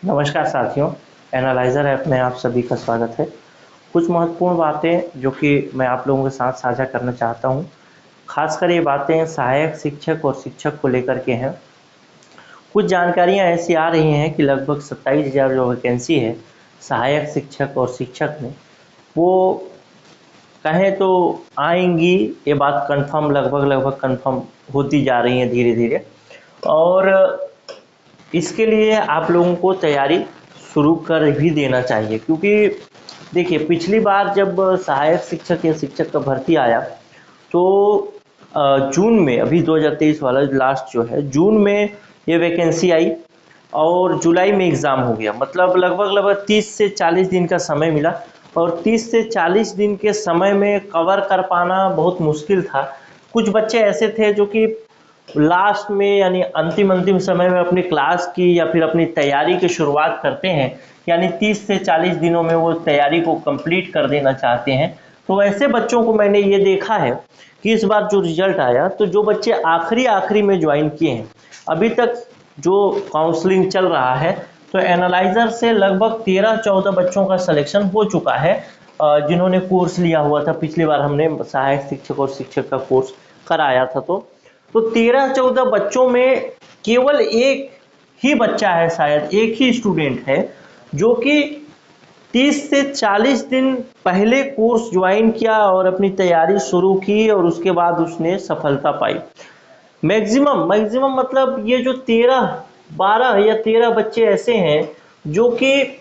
नमस्कार साथियों, analyser app में आप सभी का स्वागत है। कुछ महत्वपूर्ण बातें जो कि मैं आप लोगों के साथ साझा करना चाहता हूँ। खासकर ये बातें सहायक शिक्षक और शिक्षक को लेकर के हैं। कुछ जानकारियाँ ऐसी आ रही हैं कि लगभग 27,000 जो वैकेंसी है सहायक शिक्षक और शिक्षक में, वो कहें तो आएंगी। ये बात कंफर्म लगभग कंफर्म होती जा रही है धीरे धीरे। और इसके लिए आप लोगों को तैयारी शुरू कर भी देना चाहिए, क्योंकि देखिए पिछली बार जब सहायक शिक्षक या शिक्षक का भर्ती आया तो जून में, अभी 2023 वाला लास्ट जो है जून में ये वैकेंसी आई और जुलाई में एग्ज़ाम हो गया। मतलब लगभग 30 से 40 दिन का समय मिला और 30 से 40 दिन के समय में कवर कर पाना बहुत मुश्किल था। कुछ बच्चे ऐसे थे जो कि लास्ट में यानी अंतिम समय में अपनी क्लास की या फिर अपनी तैयारी की शुरुआत करते हैं, यानी 30 से 40 दिनों में वो तैयारी को कंप्लीट कर देना चाहते हैं। तो ऐसे बच्चों को मैंने ये देखा है कि इस बार जो रिजल्ट आया, तो जो बच्चे आखिरी में ज्वाइन किए हैं, अभी तक जो काउंसलिंग चल रहा है, तो एनालाइजर से लगभग 13-14 बच्चों का सिलेक्शन हो चुका है, जिन्होंने कोर्स लिया हुआ था। पिछली बार हमने सहायक शिक्षक और शिक्षक का कोर्स कराया था, तो 13-14 बच्चों में केवल एक ही बच्चा है, शायद एक ही स्टूडेंट है जो कि 30 से 40 दिन पहले कोर्स ज्वाइन किया और अपनी तैयारी शुरू की और उसके बाद उसने सफलता पाई। मैक्सिमम मतलब ये जो 12 या 13 बच्चे ऐसे हैं जो कि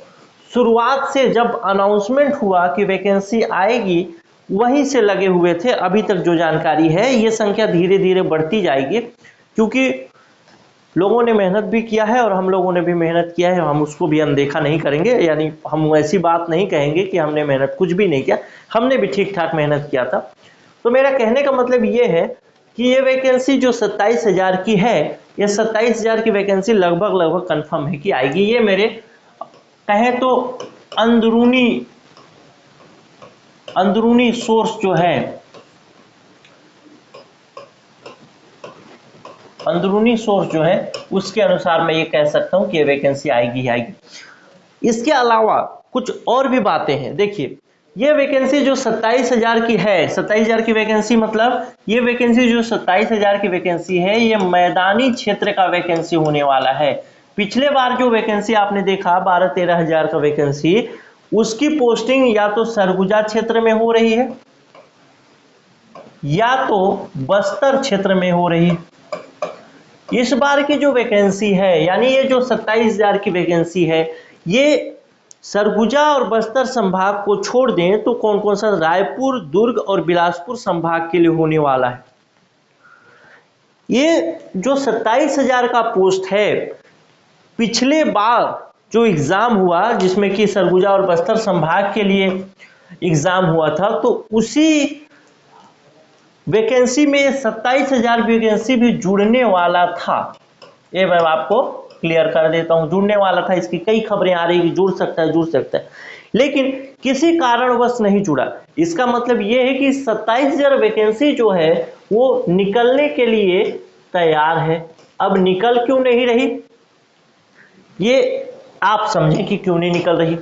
शुरुआत से जब अनाउंसमेंट हुआ कि वैकेंसी आएगी वहीं से लगे हुए थे। अभी तक जो जानकारी है ये संख्या धीरे धीरे बढ़ती जाएगी, क्योंकि लोगों ने मेहनत भी किया है और हम लोगों ने भी मेहनत किया है, हम उसको भी अनदेखा नहीं करेंगे। यानी हम ऐसी बात नहीं कहेंगे कि हमने मेहनत कुछ भी नहीं किया, हमने भी ठीक ठाक मेहनत किया था। तो मेरा कहने का मतलब ये है कि ये वैकेंसी जो 27,000 की है, ये 27,000 की वैकेंसी लगभग कंफर्म है कि आएगी। ये मेरे कहें तो अंदरूनी सोर्स जो है, उसके अनुसार मैं ये कह सकता हूँ कि ये वैकेंसी आएगी ही आएगी। इसके अलावा कुछ और भी बातें हैं। देखिए ये वैकेंसी जो 27,000 की है, 27,000 की वैकेंसी मतलब ये वैकेंसी जो 27,000 की वैकेंसी है, ये मैदानी क्षेत्र का वैकेंसी होने वाला है। पिछले बार जो वैकेंसी आपने देखा 12-13 हजार का वैकेंसी, उसकी पोस्टिंग या तो सरगुजा क्षेत्र में हो रही है या तो बस्तर क्षेत्र में हो रही है। इस बार की जो वैकेंसी है, यानी ये जो 27,000 की वैकेंसी है, ये सरगुजा और बस्तर संभाग को छोड़ दें तो कौन कौन सा, रायपुर, दुर्ग और बिलासपुर संभाग के लिए होने वाला है। ये जो 27,000 का पोस्ट है, पिछले बार जो एग्जाम हुआ जिसमें कि सरगुजा और बस्तर संभाग के लिए एग्जाम हुआ था, तो उसी वैकेंसी में 27,000 वैकेंसी भी जुड़ने वाला था। ये मैं आपको क्लियर कर देता हूं, जुड़ने वाला था। इसकी कई खबरें आ रही कि जुड़ सकता है, लेकिन किसी कारणवश नहीं जुड़ा। इसका मतलब यह है कि 27,000 वैकेंसी जो है वो निकलने के लिए तैयार है। अब निकल क्यों नहीं रही, ये आप समझें कि क्यों नहीं निकल रही।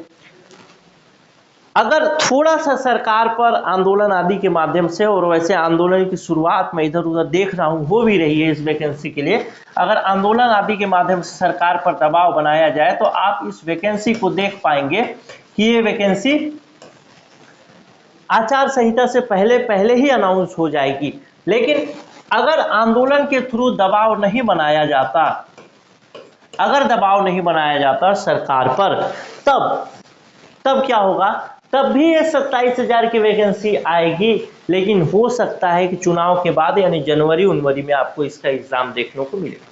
अगर थोड़ा सा सरकार पर आंदोलन आदि के माध्यम से, और वैसे आंदोलन की शुरुआत मैं इधर उधर देख रहा हूं हो भी रही है इस वैकेंसी के लिए, अगर आंदोलन आदि के माध्यम से सरकार पर दबाव बनाया जाए तो आप इस वैकेंसी को देख पाएंगे कि ये वैकेंसी आचार संहिता से पहले ही अनाउंस हो जाएगी। लेकिन अगर आंदोलन के थ्रू दबाव नहीं बनाया जाता, सरकार पर, तब क्या होगा, तब भी ये 27,000 की वैकेंसी आएगी। लेकिन हो सकता है कि चुनाव के बाद यानी जनवरी में आपको इसका एग्जाम देखने को मिलेगा।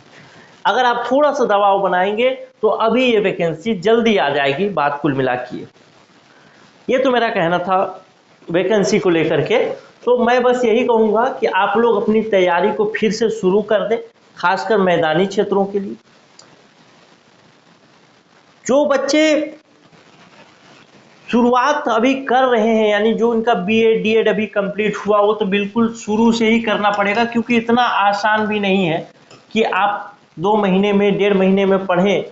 अगर आप थोड़ा सा दबाव बनाएंगे तो अभी ये वैकेंसी जल्दी आ जाएगी। बात कुल मिला के ये तो मेरा कहना था वैकेंसी को लेकर के। तो मैं बस यही कहूंगा कि आप लोग अपनी तैयारी को फिर से शुरू कर दें, खासकर मैदानी क्षेत्रों के लिए। जो बच्चे शुरुआत अभी कर रहे हैं, यानी जो इनका बीएड डीएड अभी कंप्लीट हुआ, वो तो बिल्कुल शुरू से ही करना पड़ेगा, क्योंकि इतना आसान भी नहीं है कि आप 2 महीने में, 1.5 महीने में पढ़ें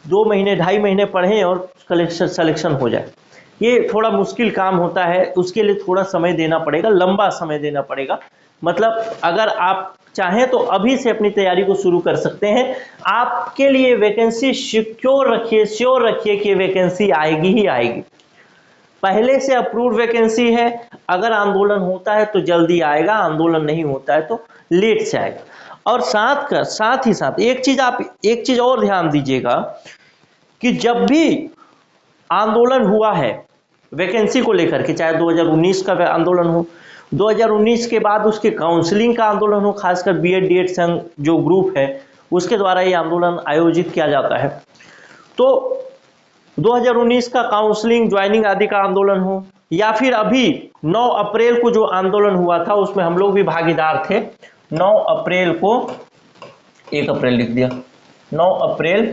2 महीने 2.5 महीने पढ़ें और सिलेक्शन हो जाए। ये थोड़ा मुश्किल काम होता है, उसके लिए थोड़ा समय देना पड़ेगा, लंबा समय देना पड़ेगा। मतलब अगर आप चाहें तो अभी से अपनी तैयारी को शुरू कर सकते हैं। आपके लिए वैकेंसी सिक्योर रखिए, श्योर रखिए कि वैकेंसी आएगी ही आएगी। पहले से अप्रूव्ड वैकेंसी है, अगर आंदोलन होता है तो जल्दी आएगा, आंदोलन नहीं होता है तो लेट से आएगा। और साथ ही साथ एक चीज और ध्यान दीजिएगा कि जब भी आंदोलन हुआ है वैकेंसी को लेकर के, चाहे 2019 का आंदोलन हो, 2019 के बाद उसके काउंसलिंग का आंदोलन हो, खासकर बीएड डीएड संघ जो ग्रुप है उसके द्वारा ये आंदोलन आयोजित किया जाता है, तो 2019 का काउंसलिंग ज्वाइनिंग आदि का आंदोलन हो, या फिर अभी 9 अप्रैल को जो आंदोलन हुआ था उसमें हम लोग भी भागीदार थे। 9 अप्रैल को 1 अप्रैल लिख दिया, 9 अप्रैल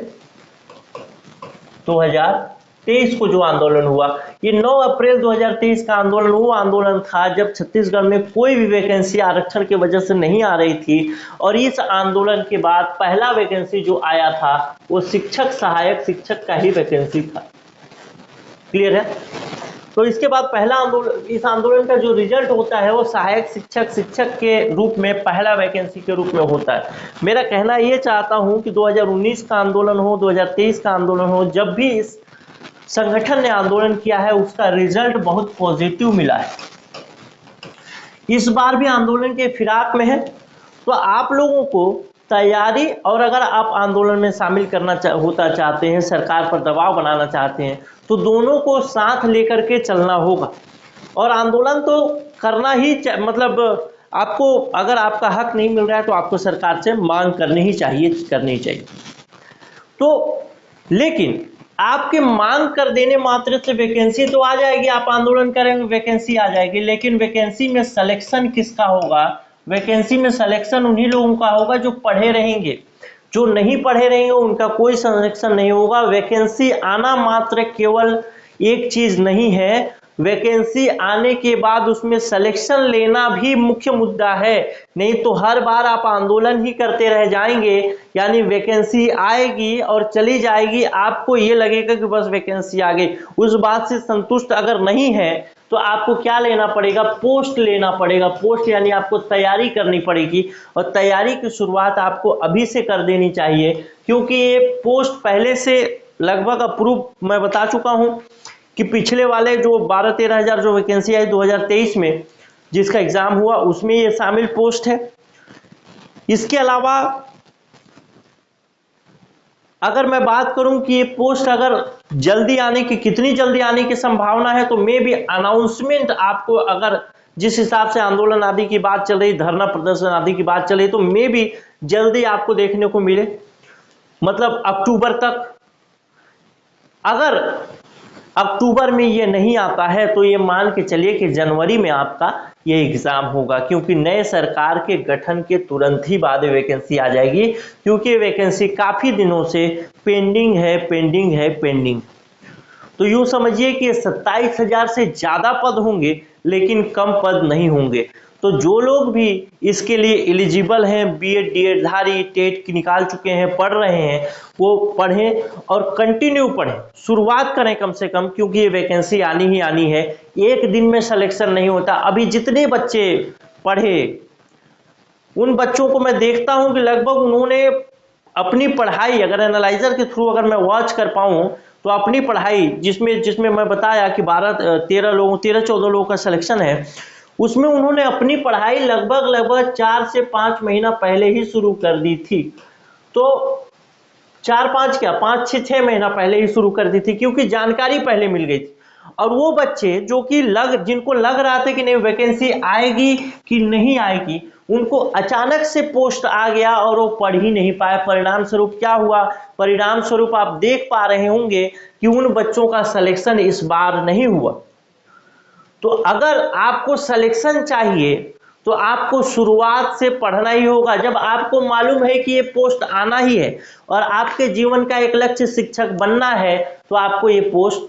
2023 को जो आंदोलन हुआ, ये 9 अप्रैल 2023 का आंदोलन वो आंदोलन था जब छत्तीसगढ़ में कोई भी वैकेंसी आरक्षण की वजह से नहीं आ रही थी, और इस आंदोलन के बाद पहला वैकेंसी जो आया था वो शिक्षक, सहायक शिक्षक का ही वैकेंसी था। क्लियर है? तो इसके बाद पहला आंदोलन, इस आंदोलन का जो रिजल्ट होता है वो सहायक शिक्षक के रूप में पहला वैकेंसी के रूप में होता है। मेरा कहना ये चाहता हूं कि 2019 का आंदोलन हो, 2023 का आंदोलन हो, जब भी इस संगठन ने आंदोलन किया है उसका रिजल्ट बहुत पॉजिटिव मिला है। इस बार भी आंदोलन के फिराक में है, तो आप लोगों को तैयारी, और अगर आप आंदोलन में शामिल करना होता चाहते हैं, सरकार पर दबाव बनाना चाहते हैं, तो दोनों को साथ लेकर के चलना होगा। और आंदोलन तो करना ही मतलब आपको, अगर आपका हक नहीं मिल रहा है तो आपको सरकार से मांग करनी चाहिए। तो लेकिन आपके मांग कर देने मात्र से वैकेंसी तो आ जाएगी, आप आंदोलन करेंगे वैकेंसी आ जाएगी, लेकिन वैकेंसी में सिलेक्शन किसका होगा? वैकेंसी में सिलेक्शन उन्हीं लोगों का होगा जो पढ़े रहेंगे। जो नहीं पढ़े रहेंगे उनका कोई सिलेक्शन नहीं होगा। वैकेंसी आना मात्र केवल एक चीज नहीं है, वैकेंसी आने के बाद उसमें सिलेक्शन लेना भी मुख्य मुद्दा है। नहीं तो हर बार आप आंदोलन ही करते रह जाएंगे, यानी वैकेंसी आएगी और चली जाएगी, आपको ये लगेगा कि बस वैकेंसी आ गई। उस बात से संतुष्ट अगर नहीं है तो आपको क्या लेना पड़ेगा? पोस्ट लेना पड़ेगा। पोस्ट यानी आपको तैयारी करनी पड़ेगी, और तैयारी की शुरुआत आपको अभी से कर देनी चाहिए, क्योंकि ये पोस्ट पहले से लगभग अप्रूव मैं बता चुका हूं कि पिछले वाले जो 12-13 हजार जो वैकेंसी आई 2023 में जिसका एग्जाम हुआ उसमें ये शामिल पोस्ट है। इसके अलावा अगर मैं बात करूं कि ये पोस्ट अगर जल्दी आने की, कितनी जल्दी आने की संभावना है, तो मे भी अनाउंसमेंट आपको, अगर जिस हिसाब से आंदोलन आदि की बात चल रही, धरना प्रदर्शन आदि की बात चल रही, तो मे भी जल्दी आपको देखने को मिले, मतलब अक्टूबर तक। अगर अक्टूबर में ये नहीं आता है तो ये मान के चलिए कि जनवरी में आपका ये एग्जाम होगा, क्योंकि नए सरकार के गठन के तुरंत ही बाद वैकेंसी आ जाएगी, क्योंकि वैकेंसी काफी दिनों से पेंडिंग। तो यूं समझिए कि 27,000 से ज्यादा पद होंगे लेकिन कम पद नहीं होंगे। तो जो लोग भी इसके लिए एलिजिबल हैं, बीएड डीएड धारी, टेट की निकाल चुके हैं, पढ़ रहे हैं, वो पढ़ें और कंटिन्यू पढ़ें, शुरुआत करें कम से कम, क्योंकि ये वैकेंसी आनी ही आनी है। एक दिन में सिलेक्शन नहीं होता। अभी जितने बच्चे पढ़े उन बच्चों को मैं देखता हूं कि लगभग उन्होंने अपनी पढ़ाई, अगर एनालाइजर के थ्रू अगर मैं वॉच कर पाऊं तो अपनी पढ़ाई, जिसमें मैं बताया कि 13-14 लोगों का सिलेक्शन है, उसमें उन्होंने अपनी पढ़ाई लगभग 4 से 5 महीना पहले ही शुरू कर दी थी। तो 4-5 क्या 5-6 महीना पहले ही शुरू कर दी थी, क्योंकि जानकारी पहले मिल गई थी। और वो बच्चे जो कि जिनको लग रहा था कि नहीं वैकेंसी आएगी कि नहीं आएगी, उनको अचानक से पोस्ट आ गया और वो पढ़ ही नहीं पाए। परिणाम स्वरूप क्या हुआ? परिणाम स्वरूप आप देख पा रहे होंगे कि उन बच्चों का सिलेक्शन इस बार नहीं हुआ। तो अगर आपको सिलेक्शन चाहिए तो आपको शुरुआत से पढ़ना ही होगा। जब आपको मालूम है कि ये पोस्ट आना ही है और आपके जीवन का एक लक्ष्य शिक्षक बनना है, तो आपको ये पोस्ट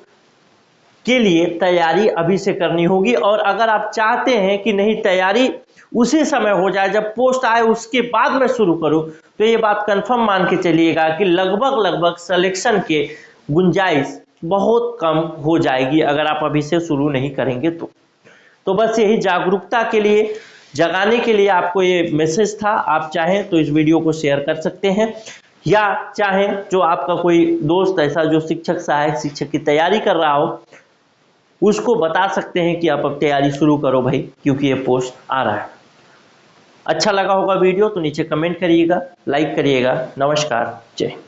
के लिए तैयारी अभी से करनी होगी। और अगर आप चाहते हैं कि नहीं तैयारी उसी समय हो जाए, जब पोस्ट आए उसके बाद मैं शुरू करूं, तो ये बात कंफर्म मान के चलिएगा कि लगभग सिलेक्शन के गुंजाइश बहुत कम हो जाएगी अगर आप अभी से शुरू नहीं करेंगे तो बस यही जागरूकता के लिए, जगाने के लिए आपको ये मैसेज था। आप चाहें तो इस वीडियो को शेयर कर सकते हैं, या चाहें जो आपका कोई दोस्त ऐसा जो शिक्षक, सहायक शिक्षक की तैयारी कर रहा हो, उसको बता सकते हैं कि आप अब तैयारी शुरू करो भाई, क्योंकि ये पोस्ट आ रहा है। अच्छा लगा होगा वीडियो तो नीचे कमेंट करिएगा, लाइक करिएगा। नमस्कार, जय हिंद।